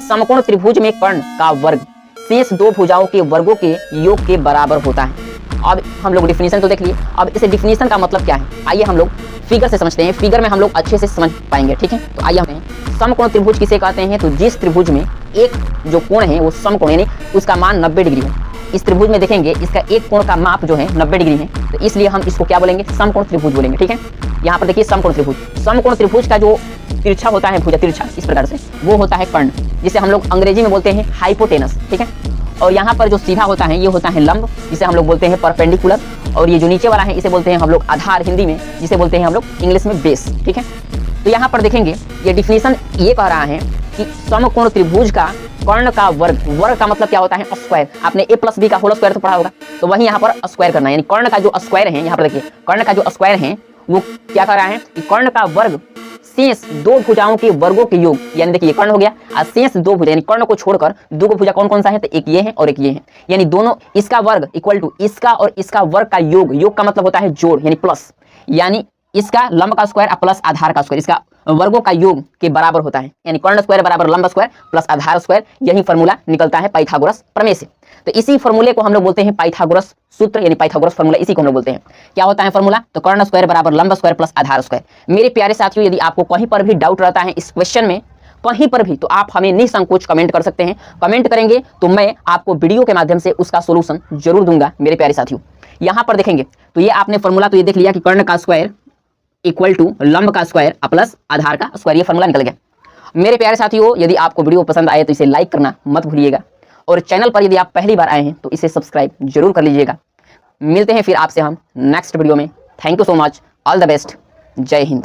समकोण त्रिभुज में कर्ण का वर्ग शेष दो भुजाओं के वर्गों के योग के बराबर होता है। अब हम लोग डिफिनीशन तो देख लिए, अब इस डिफिनीशन का मतलब क्या है आइए हम लोग फिगर से समझते हैं। फिगर में हम लोग अच्छे से समझ पाएंगे, ठीक है। तो आइए हम समकोण त्रिभुज किसे कहते हैं, तो जिस त्रिभुज में एक जो कोण है वो समकोण यानी उसका मान 90 डिग्री है। इस त्रिभुज में देखेंगे इसका एक कोण का माप जो है 90 डिग्री है, तो इसलिए हम इसको क्या बोलेंगे, समकोण त्रिभुज बोलेंगे, ठीक है। यहाँ पर देखिए समकोण त्रिभुज, समकोण त्रिभुज का जो तिरछा होता है, भुजा तिरछा इस प्रकार से, वो होता है कर्ण, जिसे हम लोग अंग्रेजी में बोलते हैं हाइपोटेनस, ठीक है। और यहाँ पर जो सीधा होता है ये होता है लंब, जिसे हम लोग बोलते हैं परपेंडिकुलर। और ये जो नीचे वाला है इसे बोलते हैं हम लोग आधार हिंदी में, जिसे बोलते हैं हम लोग इंग्लिश में बेस, ठीक है। तो यहाँ पर देखेंगे ये डिफिनीशन ये कह रहा है कि समकोण त्रिभुज का कर्ण का वर्ग, वर्ग का मतलब क्या होता है, स्क्वायर। आपने a प्लस बी का होल स्क्वायर तो पढ़ा होगा, तो वही यहाँ पर स्क्वायर करना है, यानी कर्ण का जो स्क्वायर है, यहाँ पर देखिए कर्ण का जो स्क्वायर है वो क्या कर रहा है कि कर्ण का वर्ग शेष दो भुजाओं के वर्गों के योग, यानी देखिए कर्ण हो गया और शेष दो भुजा, यानी कर्ण को छोड़कर दो भुजा कौन कौन सा है, तो एक ये है और एक ये है, यानी दोनों इसका वर्ग इक्वल टू इसका और इसका वर्ग का योग, योग का मतलब होता है जोड़ यानी प्लस, यानी इसका लंब का स्क्वायर प्लस आधार का स्क्वायर, इसका वर्गों का योग के बराबर होता है, यानी कर्ण स्क्वायर बराबर लंब स्क्वायर प्लस आधार स्क्वायर। यही फॉर्मूला निकलता है पाइथागोरस प्रमेय से। तो इसी फॉर्मूले को हम लोग बोलते हैं पाइथागोरस सूत्र, यानी पाइथागोरस फॉर्मूला, इसी को हम लोग बोलते हैं। क्या होता है फॉर्मूला, तो कर्ण स्क्वायर बराबर लंब स्क्वायर प्लस आधार स्क्वायर। मेरे प्यारे साथियों, यदि आपको कहीं पर भी डाउट रहता है इस क्वेश्चन में, कहीं पर भी, तो आप हमें निसंकोच कमेंट कर सकते हैं। कमेंट करेंगे तो मैं आपको वीडियो के माध्यम से उसका सोल्यूशन जरूर दूंगा मेरे प्यारे साथियों। यहाँ पर देखेंगे तो ये आपने फॉर्मूला तो ये देख लिया कि कर्ण का स्क्वायर इक्वल टू लंब का स्क्वायर प्लस आधार का स्क्वायर, ये फॉर्मूला निकल गया। मेरे प्यारे साथियों, यदि आपको वीडियो पसंद आए तो इसे लाइक करना मत भूलिएगा, और चैनल पर यदि आप पहली बार आए हैं तो इसे सब्सक्राइब जरूर कर लीजिएगा। मिलते हैं फिर आपसे हम नेक्स्ट वीडियो में। Thank you so much, all the best, जय हिंद।